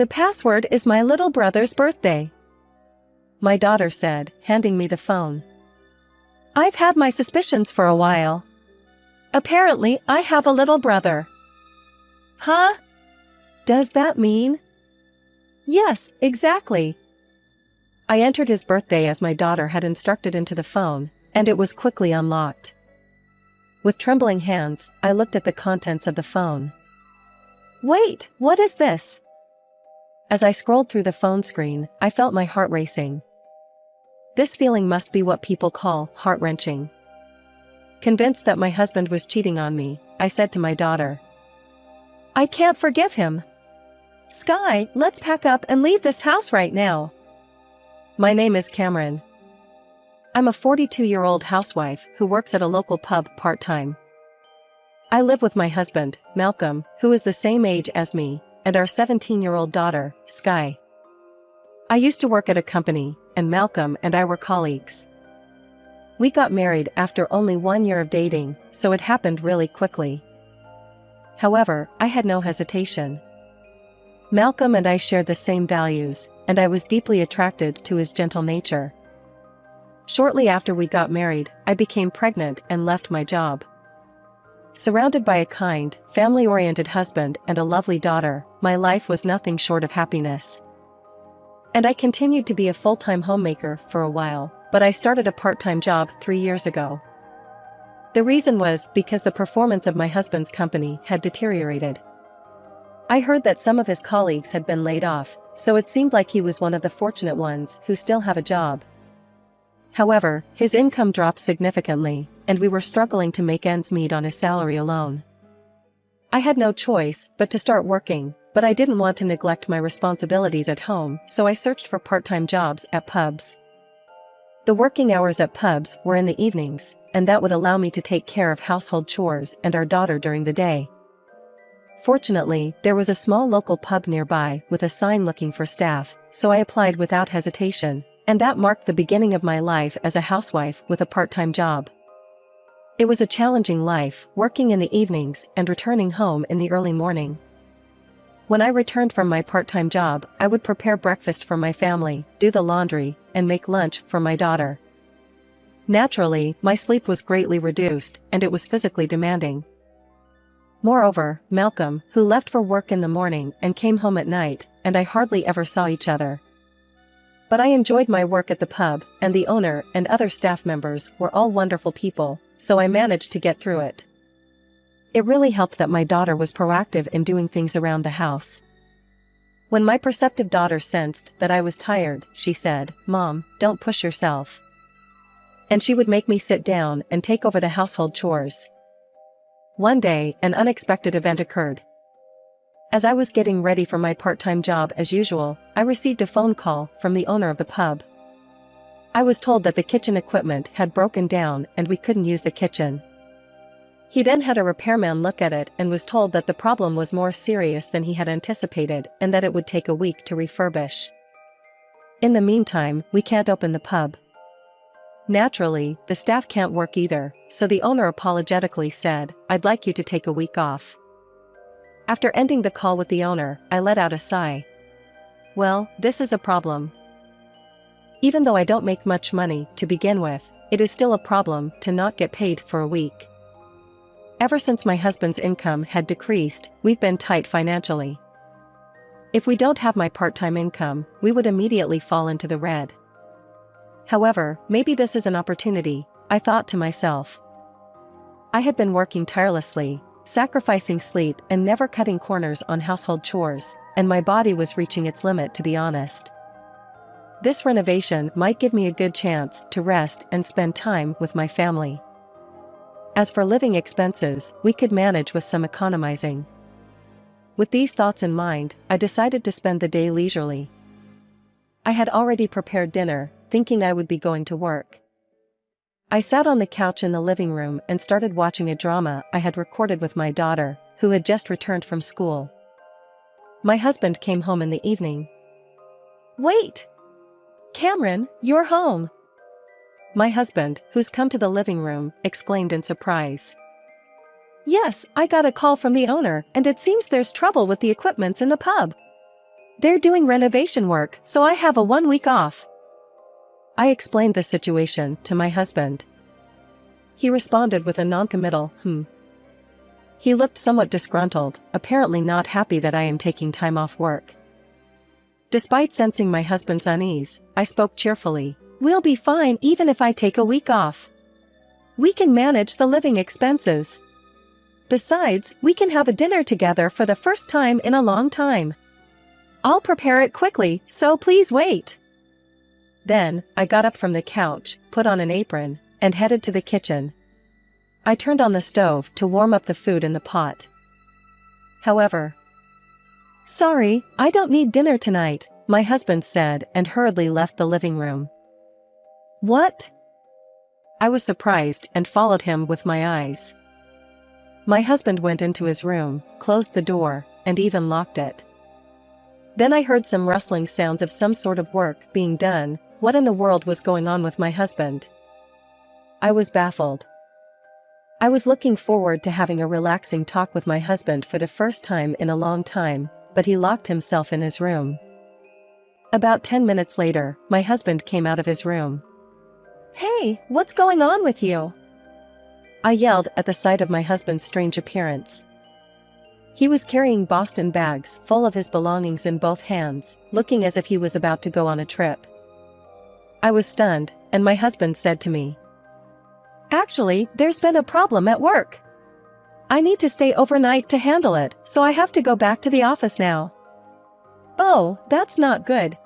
The password is my little brother's birthday," my daughter said, handing me the phone. "I've had my suspicions for a while. Apparently, I have a little brother." "Huh? Does that mean?" "Yes, exactly." I entered his birthday as my daughter had instructed into the phone, and it was quickly unlocked. With trembling hands, I looked at the contents of the phone. "Wait, what is this?" As I scrolled through the phone screen, I felt my heart racing. This feeling must be what people call heart-wrenching. Convinced that my husband was cheating on me, I said to my daughter, "I can't forgive him. Sky, let's pack up and leave this house right now." My name is Cameron. I'm a 42-year-old housewife who works at a local pub part-time. I live with my husband, Malcolm, who is the same age as me, and our 17-year-old daughter, Sky. I used to work at a company, and Malcolm and I were colleagues. We got married after only 1 year of dating, so it happened really quickly. However, I had no hesitation. Malcolm and I shared the same values, and I was deeply attracted to his gentle nature. Shortly after we got married, I became pregnant and left my job. Surrounded by a kind, family-oriented husband and a lovely daughter, my life was nothing short of happiness. And I continued to be a full-time homemaker for a while, but I started a part-time job 3 years ago. The reason was because the performance of my husband's company had deteriorated. I heard that some of his colleagues had been laid off, so it seemed like he was one of the fortunate ones who still have a job. However, his income dropped significantly, and we were struggling to make ends meet on his salary alone. I had no choice but to start working, but I didn't want to neglect my responsibilities at home, so I searched for part-time jobs at pubs. The working hours at pubs were in the evenings, and that would allow me to take care of household chores and our daughter during the day. Fortunately, there was a small local pub nearby with a sign looking for staff, so I applied without hesitation, and that marked the beginning of my life as a housewife with a part-time job. It was a challenging life, working in the evenings and returning home in the early morning. When I returned from my part-time job, I would prepare breakfast for my family, do the laundry, and make lunch for my daughter. Naturally, my sleep was greatly reduced, and it was physically demanding. Moreover, Malcolm, who left for work in the morning and came home at night, and I hardly ever saw each other. But I enjoyed my work at the pub, and the owner and other staff members were all wonderful people, so I managed to get through it. It really helped that my daughter was proactive in doing things around the house. When my perceptive daughter sensed that I was tired, she said, "Mom, don't push yourself." And she would make me sit down and take over the household chores. One day, an unexpected event occurred. As I was getting ready for my part-time job as usual, I received a phone call from the owner of the pub. I was told that the kitchen equipment had broken down and we couldn't use the kitchen. He then had a repairman look at it and was told that the problem was more serious than he had anticipated and that it would take a week to refurbish. In the meantime, we can't open the pub. Naturally, the staff can't work either, so the owner apologetically said, "I'd like you to take a week off." After ending the call with the owner, I let out a sigh. Well, this is a problem. Even though I don't make much money to begin with, it is still a problem to not get paid for a week. Ever since my husband's income had decreased, we've been tight financially. If we don't have my part-time income, we would immediately fall into the red. However, maybe this is an opportunity, I thought to myself. I had been working tirelessly, sacrificing sleep and never cutting corners on household chores, and my body was reaching its limit, to be honest. This renovation might give me a good chance to rest and spend time with my family. As for living expenses, we could manage with some economizing. With these thoughts in mind, I decided to spend the day leisurely. I had already prepared dinner, thinking I would be going to work. I sat on the couch in the living room and started watching a drama I had recorded with my daughter, who had just returned from school. My husband came home in the evening. "Wait! Cameron, you're home!" My husband, who's come to the living room, exclaimed in surprise. "Yes, I got a call from the owner, and it seems there's trouble with the equipments in the pub." They're doing renovation work, so I have a 1 week off. I explained the situation to my husband. He responded with a noncommittal, He looked somewhat disgruntled, apparently not happy that I am taking time off work. Despite sensing my husband's unease, I spoke cheerfully. We'll be fine even if I take a week off. We can manage the living expenses. Besides, we can have a dinner together for the first time in a long time. I'll prepare it quickly, so please wait. Then, I got up from the couch, put on an apron, and headed to the kitchen. I turned on the stove to warm up the food in the pot. However, "Sorry, I don't need dinner tonight," my husband said and hurriedly left the living room. What? I was surprised and followed him with my eyes. My husband went into his room, closed the door, and even locked it. Then I heard some rustling sounds of some sort of work being done. What in the world was going on with my husband? I was baffled. I was looking forward to having a relaxing talk with my husband for the first time in a long time, but he locked himself in his room. About 10 minutes later, my husband came out of his room. "Hey, what's going on with you?" I yelled at the sight of my husband's strange appearance. He was carrying Boston bags full of his belongings in both hands, looking as if he was about to go on a trip. I was stunned, and my husband said to me, "Actually, there's been a problem at work. I need to stay overnight to handle it, so I have to go back to the office now." "Oh, that's not good."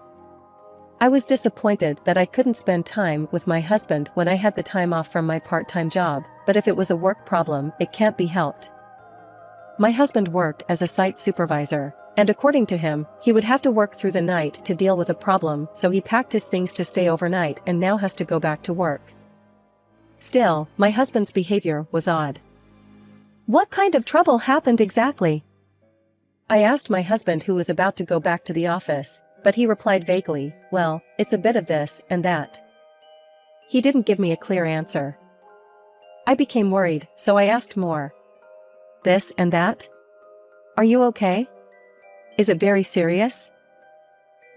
I was disappointed that I couldn't spend time with my husband when I had the time off from my part-time job, but if it was a work problem, it can't be helped. My husband worked as a site supervisor, and according to him, he would have to work through the night to deal with a problem, so he packed his things to stay overnight and now has to go back to work. Still, my husband's behavior was odd. What kind of trouble happened exactly? I asked my husband, who was about to go back to the office, but he replied vaguely, "Well, it's a bit of this and that." He didn't give me a clear answer. I became worried, so I asked more. "This and that? Are you okay? Is it very serious?"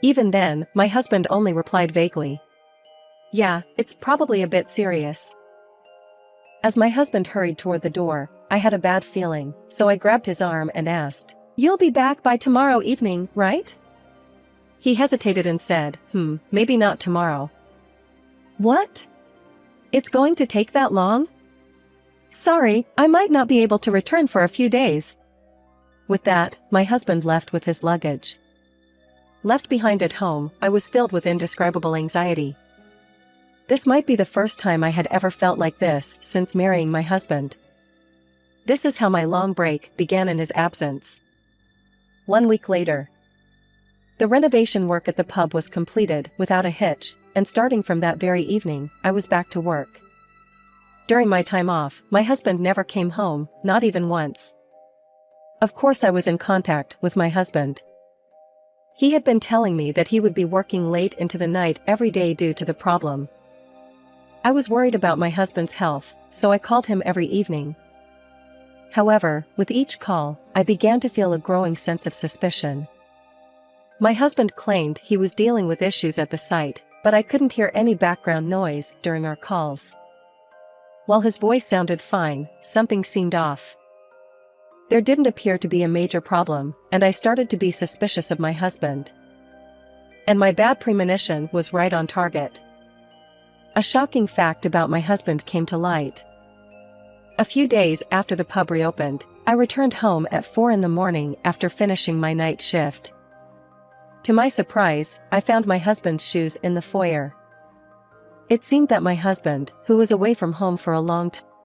Even then, my husband only replied vaguely, "Yeah, it's probably a bit serious." As my husband hurried toward the door, I had a bad feeling, so I grabbed his arm and asked, "You'll be back by tomorrow evening, right?" He hesitated and said, "Maybe not tomorrow." "What? It's going to take that long?" "Sorry, I might not be able to return for a few days." With that, my husband left with his luggage. Left behind at home, I was filled with indescribable anxiety. This might be the first time I had ever felt like this since marrying my husband. This is how my long break began in his absence. 1 week later, the renovation work at the pub was completed without a hitch, and starting from that very evening, I was back to work. During my time off, my husband never came home, not even once. Of course, I was in contact with my husband. He had been telling me that he would be working late into the night every day due to the problem. I was worried about my husband's health, so I called him every evening. However, with each call, I began to feel a growing sense of suspicion. My husband claimed he was dealing with issues at the site, but I couldn't hear any background noise during our calls. While his voice sounded fine, something seemed off. There didn't appear to be a major problem, and I started to be suspicious of my husband. And my bad premonition was right on target. A shocking fact about my husband came to light. A few days after the pub reopened, I returned home at 4 a.m. after finishing my night shift. To my surprise, I found my husband's shoes in the foyer. It seemed that my husband, who was away from home for a long time,